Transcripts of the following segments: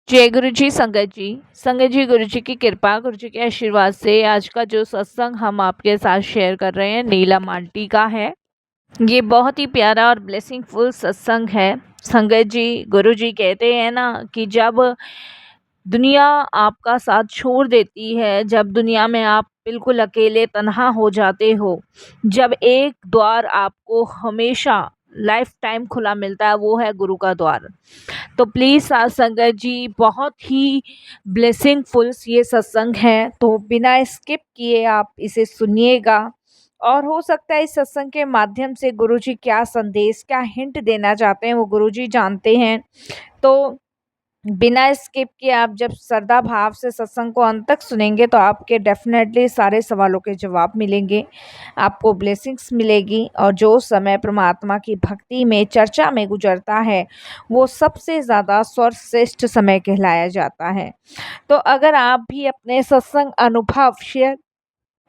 जय गुरु जी। संगत जी, गुरु जी की कृपा, गुरु जी के आशीर्वाद से आज का जो सत्संग हम आपके साथ शेयर कर रहे हैं नीलम आंटी का है। ये बहुत ही प्यारा और ब्लेसिंगफुल सत्संग है। संगत जी, गुरु जी कहते हैं ना कि जब दुनिया आपका साथ छोड़ देती है, जब दुनिया में आप बिल्कुल अकेले तन्हा हो जाते हो, जब एक द्वार आपको हमेशा लाइफ टाइम खुला मिलता है, वो है गुरु का द्वार। तो प्लीज़ साथ संगत जी, बहुत ही ब्लेसिंगफुल ये सत्संग है, तो बिना स्किप किए आप इसे सुनिएगा। और हो सकता है इस सत्संग के माध्यम से गुरुजी क्या संदेश, क्या हिंट देना चाहते हैं वो गुरुजी जानते हैं। तो बिना स्किप किए आप जब श्रद्धा भाव से सत्संग को अंत तक सुनेंगे तो आपके डेफिनेटली सारे सवालों के जवाब मिलेंगे, आपको ब्लेसिंग्स मिलेगी। और जो समय परमात्मा की भक्ति में चर्चा में गुजरता है वो सबसे ज़्यादा सर्वश्रेष्ठ समय कहलाया जाता है। तो अगर आप भी अपने सत्संग अनुभव शेयर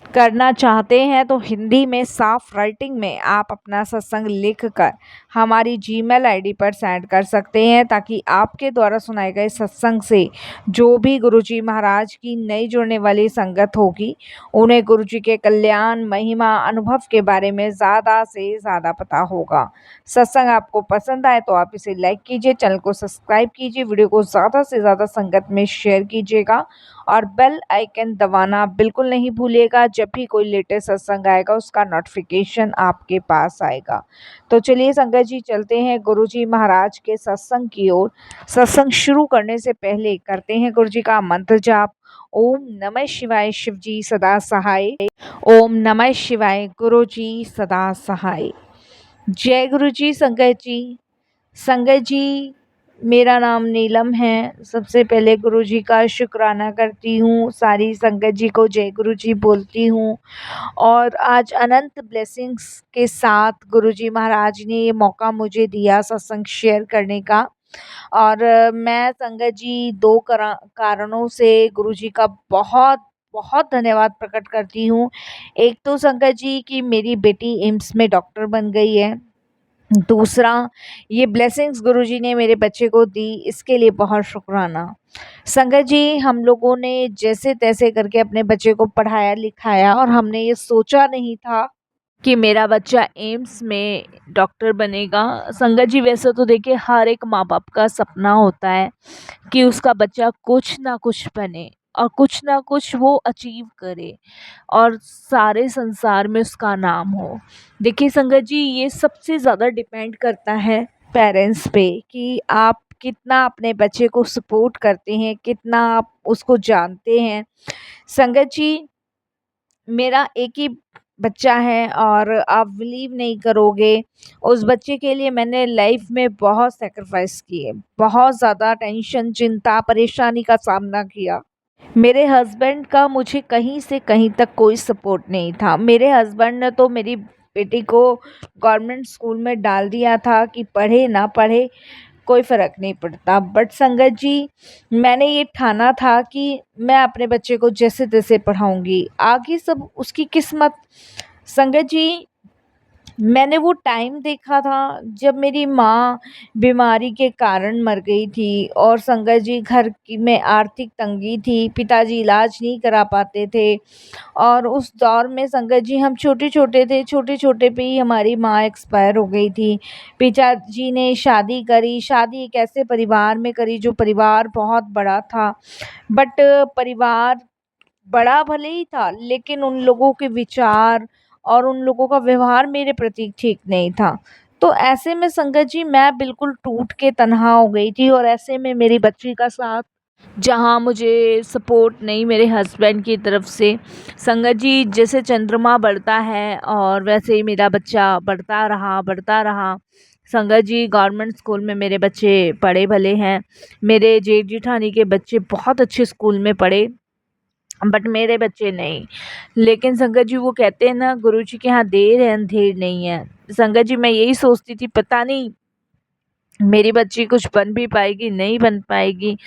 करना चाहते हैं तो हिंदी में साफ राइटिंग में आप अपना सत्संग लिखकर हमारी जीमेल आईडी पर सेंड कर सकते हैं, ताकि आपके द्वारा सुनाए गए सत्संग से जो भी गुरुजी महाराज की नई जुड़ने वाली संगत होगी उन्हें गुरुजी के कल्याण, महिमा, अनुभव के बारे में ज़्यादा से ज़्यादा पता होगा। सत्संग आपको पसंद आए तो आप इसे लाइक कीजिए, चैनल को सब्सक्राइब कीजिए, वीडियो को ज़्यादा से ज़्यादा संगत में शेयर कीजिएगा और बेल आइकन दबाना बिल्कुल नहीं भूलिएगा। जब भी कोई लेटेस्ट सत्संग आएगा उसका नोटिफिकेशन आपके पास आएगा। तो चलिए संगत जी, चलते हैं गुरुजी महाराज के सत्संग की ओर। सत्संग शुरू करने से पहले करते हैं गुरुजी का मंत्र जाप। ओम नमः शिवाय, शिव जी सदा सहाय। ओम नमः शिवाय, गुरु जी सदा सहाय। जय गुरु जी। संगत जी, मेरा नाम नीलम है। सबसे पहले गुरु जी का शुक्राना करती हूँ, सारी संगत जी को जय गुरु जी बोलती हूँ। और आज अनंत ब्लेसिंग्स के साथ गुरु जी महाराज ने ये मौका मुझे दिया सत्संग शेयर करने का। और मैं संगत जी दो कारणों से गुरु जी का बहुत बहुत धन्यवाद प्रकट करती हूँ। एक तो संगत जी कि मेरी बेटी एम्स में डॉक्टर बन गई है। दूसरा, ये ब्लेसिंग्स गुरुजी ने मेरे बच्चे को दी, इसके लिए बहुत शुक्राना। संगत जी, हम लोगों ने जैसे तैसे करके अपने बच्चे को पढ़ाया लिखाया और हमने ये सोचा नहीं था कि मेरा बच्चा एम्स में डॉक्टर बनेगा। संगत जी, वैसे तो देखिए हर एक माँ बाप का सपना होता है कि उसका बच्चा कुछ ना कुछ बने और कुछ ना कुछ वो अचीव करे और सारे संसार में उसका नाम हो। देखिए संगत जी, ये सबसे ज़्यादा डिपेंड करता है पेरेंट्स पे कि आप कितना अपने बच्चे को सपोर्ट करते हैं, कितना आप उसको जानते हैं। संगत जी, मेरा एक ही बच्चा है और आप बिलीव नहीं करोगे, उस बच्चे के लिए मैंने लाइफ में बहुत सैक्रिफाइस किए, बहुत ज़्यादा टेंशन, चिंता, परेशानी का सामना किया। मेरे हस्बैंड का मुझे कहीं से कहीं तक कोई सपोर्ट नहीं था। मेरे हस्बैंड ने तो मेरी बेटी को गवर्नमेंट स्कूल में डाल दिया था कि पढ़े ना पढ़े कोई फ़र्क नहीं पड़ता। बट संगत जी, मैंने ये ठाना था कि मैं अपने बच्चे को जैसे तैसे पढ़ाऊँगी, आगे सब उसकी किस्मत। संगत जी, मैंने वो टाइम देखा था जब मेरी माँ बीमारी के कारण मर गई थी और संगत जी घर की में आर्थिक तंगी थी, पिताजी इलाज नहीं करा पाते थे। और उस दौर में संगत जी हम छोटे-छोटे थे, छोटे-छोटे पे ही हमारी माँ एक्सपायर हो गई थी। पिताजी ने शादी करी, शादी एक ऐसे परिवार में करी जो परिवार बहुत बड़ा था। बट परिवार बड़ा भले ही था लेकिन उन लोगों के विचार और उन लोगों का व्यवहार मेरे प्रति ठीक नहीं था। तो ऐसे में संगत जी मैं बिल्कुल टूट के तन्हा हो गई थी और ऐसे में मेरी बच्ची का साथ जहाँ मुझे सपोर्ट नहीं मेरे हस्बैंड की तरफ से। संगत जी, जैसे चंद्रमा बढ़ता है और वैसे ही मेरा बच्चा बढ़ता रहा। संगत जी, गवर्नमेंट स्कूल में मेरे बच्चे पढ़े भले हैं, मेरे जेठ जिठानी के बच्चे बहुत अच्छे स्कूल में पढ़े, बट मेरे बच्चे नहीं। लेकिन संगत जी, वो कहते हैं ना गुरुजी के यहाँ देर है अंधेर नहीं है। संगत जी, मैं यही सोचती थी पता नहीं मेरी बच्ची कुछ बन भी पाएगी, नहीं बन पाएगी।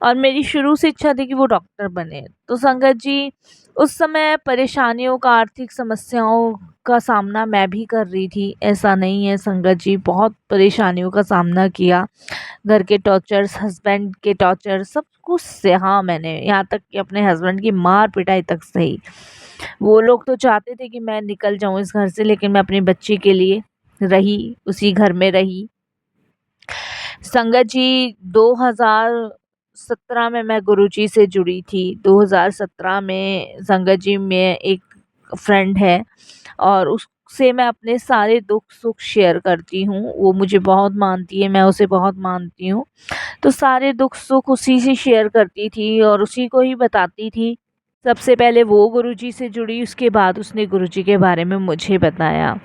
और मेरी शुरू से इच्छा थी कि वो डॉक्टर बने। तो संगत जी, उस समय परेशानियों का, आर्थिक समस्याओं का सामना मैं भी कर रही थी, ऐसा नहीं है संगत जी, बहुत परेशानियों का सामना किया। घर के टॉर्चर्स, हस्बैंड के टॉर्चर, सब कुछ सहा मैंने, यहाँ तक कि अपने हस्बैंड की मार पिटाई तक सही। वो लोग तो चाहते थे कि मैं निकल जाऊं इस घर से, लेकिन मैं अपनी बच्ची के लिए रही, उसी घर में रही। संगत जी, 2017 में मैं गुरुजी से जुड़ी थी। 2017 में संगत जी में एक फ्रेंड है, और उससे मैं अपने सारे दुख सुख शेयर करती हूँ। वो मुझे बहुत मानती है, मैं उसे बहुत मानती हूँ। तो सारे दुख सुख उसी से शेयर करती थी और उसी को ही बताती थी। सबसे पहले वो गुरुजी से जुड़ी, उसके बाद उसने गुरुजी के बारे में मुझे बताया।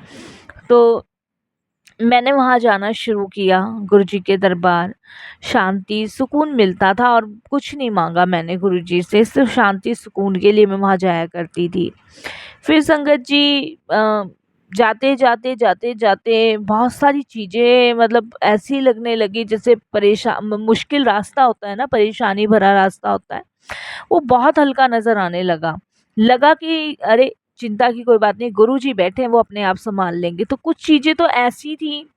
तो मैंने वहाँ जाना शुरू किया, गुरुजी के दरबार। शांति, सुकून मिलता था, और कुछ नहीं मांगा मैंने गुरुजी से, सिर्फ शांति सुकून के लिए मैं वहाँ जाया करती थी। फिर संगत जी, जाते जाते जाते जाते बहुत सारी चीज़ें मतलब ऐसी लगने लगी जैसे मुश्किल रास्ता होता है ना, परेशानी भरा रास्ता होता है, वो बहुत हल्का नज़र आने लगा। लगा कि अरे चिंता की कोई बात नहीं, गुरुजी बैठे हैं, वो अपने आप संभाल लेंगे। तो कुछ चीज़ें तो ऐसी थी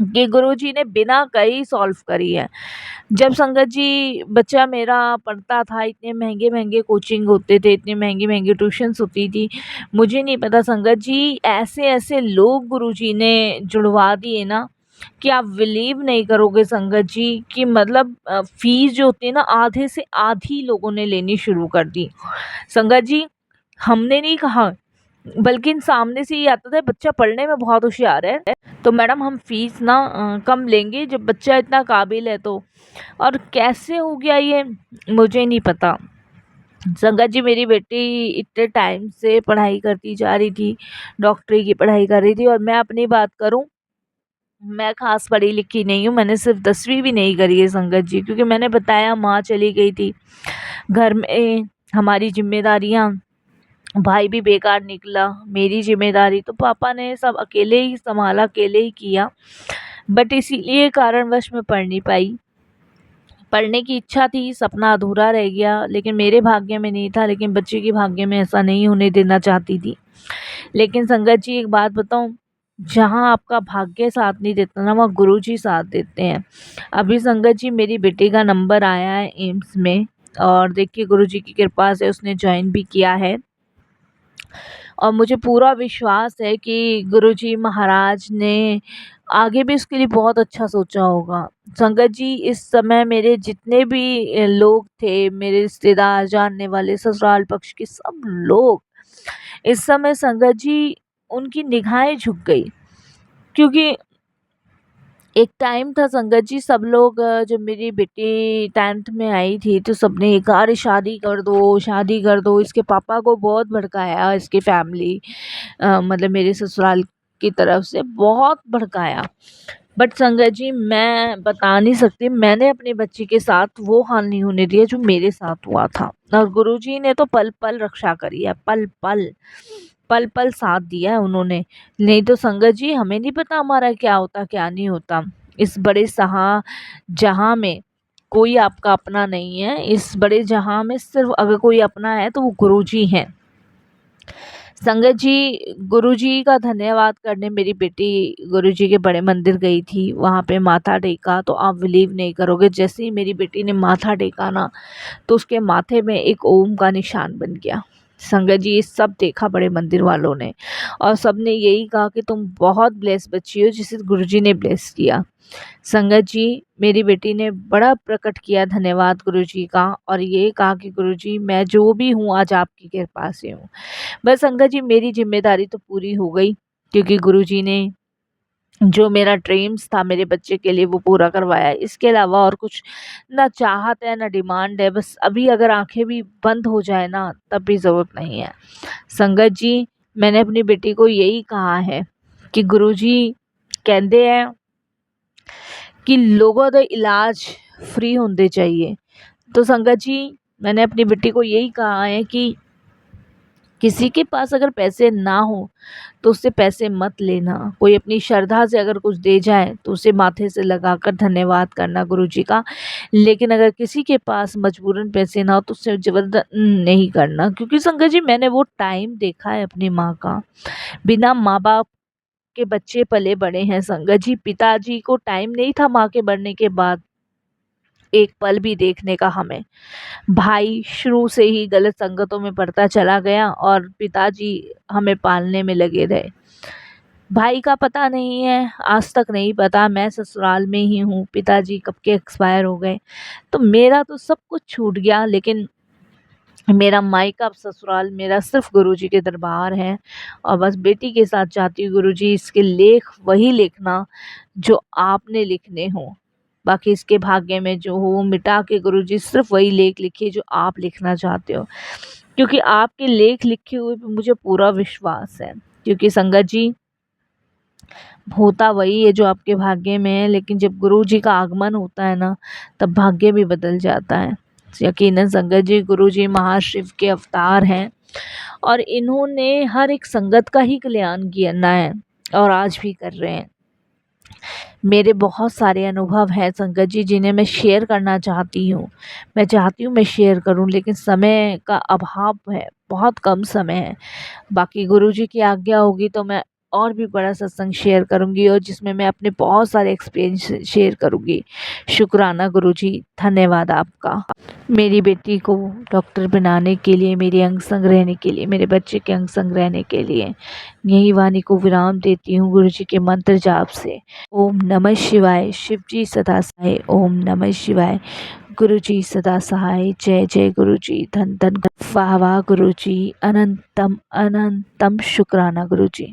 कि गुरुजी ने बिना कहे ही सॉल्व करी है। जब संगत जी बच्चा मेरा पढ़ता था, इतने महंगे-महंगे कोचिंग होते थे, इतनी महंगी-महंगी ट्यूशन्स होती थी। मुझे नहीं पता संगत जी, ऐसे-ऐसे लोग गुरुजी ने जुड़वा दिए ना, कि आप बिलीव नहीं करोगे संगत जी, कि मतलब फ़ीस जो होती है ना, आधे से आधी लोगों ने लेनी शुरू कर दी। संगत जी, हमने नहीं कहा, बल्कि सामने से ये आता था बच्चा पढ़ने में बहुत होशियार है, तो मैडम हम फीस ना कम लेंगे जब बच्चा इतना काबिल है तो। और कैसे हो गया ये, मुझे नहीं पता। संगत जी, मेरी बेटी इतने टाइम से पढ़ाई करती जा रही थी, डॉक्टरी की पढ़ाई कर रही थी, और मैं अपनी बात करूं, मैं खास पढ़ी लिखी नहीं हूँ, मैंने सिर्फ 10वीं भी नहीं करी है संगत जी, क्योंकि मैंने बताया माँ चली गई थी, घर में हमारी जिम्मेदारियाँ, भाई भी बेकार निकला, मेरी जिम्मेदारी, तो पापा ने सब अकेले ही संभाला, अकेले ही किया। बट इसीलिए कारणवश मैं पढ़ नहीं पाई। पढ़ने की इच्छा थी, सपना अधूरा रह गया, लेकिन मेरे भाग्य में नहीं था, लेकिन बच्चे के भाग्य में ऐसा नहीं होने देना चाहती थी। लेकिन संगत जी, एक बात बताऊं, जहाँ आपका भाग्य साथ नहीं देता ना, वहाँ गुरु जी साथ देते हैं। अभी संगत जी, मेरी बेटी का नंबर आया है एम्स में, और देखिए गुरु जी की कृपा से उसने ज्वाइन भी किया है, और मुझे पूरा विश्वास है कि गुरुजी महाराज ने आगे भी उसके लिए बहुत अच्छा सोचा होगा। संगत जी, इस समय मेरे जितने भी लोग थे, मेरे रिश्तेदार, जानने वाले, ससुराल पक्ष के सब लोग, इस समय संगत जी उनकी निगाहें झुक गई, क्योंकि एक टाइम था संगत जी, सब लोग जब मेरी बेटी 10th में आई थी तो सबने ये कहा, अरे शादी कर दो, शादी कर दो। इसके पापा को बहुत भड़काया, इसकी फैमिली, मतलब मेरे ससुराल की तरफ से बहुत भड़काया। बट संगत जी, मैं बता नहीं सकती, मैंने अपनी बच्ची के साथ वो हाल नहीं होने दिया जो मेरे साथ हुआ था, और गुरुजी ने तो पल पल रक्षा करी है, पल पल, पल पल साथ दिया है उन्होंने। नहीं तो संगत जी, हमें नहीं पता हमारा क्या होता क्या नहीं होता। इस बड़े जहां में कोई आपका अपना नहीं है। इस बड़े जहां में सिर्फ अगर कोई अपना है तो वो गुरुजी हैं। संगत जी, गुरुजी का धन्यवाद करने मेरी बेटी गुरुजी के बड़े मंदिर गई थी, वहाँ पे माथा टेका, तो आप बिलीव नहीं करोगे, जैसे ही मेरी बेटी ने माथा टेका ना, तो उसके माथे में एक ओम का निशान बन गया। संगत जी, ये सब देखा बड़े मंदिर वालों ने, और सब ने यही कहा कि तुम बहुत ब्लेस बच्ची हो, जिसे गुरुजी ने ब्लेस किया। संगत जी, मेरी बेटी ने बड़ा प्रकट किया धन्यवाद गुरुजी का, और ये कहा कि गुरुजी, मैं जो भी हूँ आज आपकी कृपा से हूँ। बस संगत जी, मेरी जिम्मेदारी तो पूरी हो गई, क्योंकि गुरुजी ने जो मेरा ड्रीम्स था मेरे बच्चे के लिए वो पूरा करवाया। इसके अलावा और कुछ ना चाहत है ना डिमांड है, बस अभी अगर आंखें भी बंद हो जाए ना तब भी ज़रूरत नहीं है। संगत जी, मैंने अपनी बेटी को यही कहा है कि गुरुजी कहते हैं कि लोगों का इलाज फ्री होने चाहिए। तो संगत जी, मैंने अपनी बेटी को यही कहा है कि किसी के पास अगर पैसे ना हो तो उससे पैसे मत लेना। कोई अपनी श्रद्धा से अगर कुछ दे जाए तो उसे माथे से लगाकर धन्यवाद करना गुरुजी का। लेकिन अगर किसी के पास मजबूरन पैसे ना हो तो उससे ज़बरदस्ती नहीं करना, क्योंकि संगत जी मैंने वो टाइम देखा है अपनी माँ का। बिना माँ बाप के बच्चे पले बड़े हैं संगत जी। पिताजी को टाइम नहीं था माँ के मरने के बाद एक पल भी देखने का हमें। भाई शुरू से ही गलत संगतों में पड़ता चला गया और पिताजी हमें पालने में लगे रहे। भाई का पता नहीं है, आज तक नहीं पता। मैं ससुराल में ही हूँ, पिताजी कब के एक्सपायर हो गए, तो मेरा तो सब कुछ छूट गया। लेकिन मेरा मायका ससुराल मेरा सिर्फ गुरुजी के दरबार है। और बस बेटी के साथ चाहती हूँ गुरुजी इसके लेख वही लिखना जो आपने लिखने हो। बाकी इसके भाग्य में जो हो वो मिटा के गुरुजी सिर्फ वही लेख लिखिए जो आप लिखना चाहते हो, क्योंकि आपके लेख लिखे हुए पे मुझे पूरा विश्वास है। क्योंकि संगत जी होता वही है जो आपके भाग्य में है, लेकिन जब गुरुजी का आगमन होता है ना तब भाग्य भी बदल जाता है। यकीनन संगत जी गुरुजी महाशिव के अवतार हैं और इन्होंने हर एक संगत का ही कल्याण किया है और आज भी कर रहे हैं। मेरे बहुत सारे अनुभव हैं संगत जी जिन्हें मैं शेयर करना चाहती हूँ। मैं चाहती हूँ मैं शेयर करूँ, लेकिन समय का अभाव है, बहुत कम समय है। बाकी गुरुजी की आज्ञा होगी तो मैं और भी बड़ा सत्संग शेयर करूँगी और जिसमें मैं अपने बहुत सारे एक्सपीरियंस शेयर करूँगी। शुक्राना गुरुजी, धन्यवाद आपका। मेरी बेटी को डॉक्टर बनाने के लिए, मेरे अंग संग रहने के लिए, मेरे बच्चे के अंग संग रहने के लिए यही वाणी को विराम देती हूँ गुरुजी के मंत्र जाप से। ओम नमः शिवाय। शिव जी सदा सहाय। ओम नमः शिवाय। गुरुजी सदा सहाय। जय जय गुरुजी। धन धन वाह वाह गुरुजी। अनंतम अनंतम शुक्राना गुरुजी।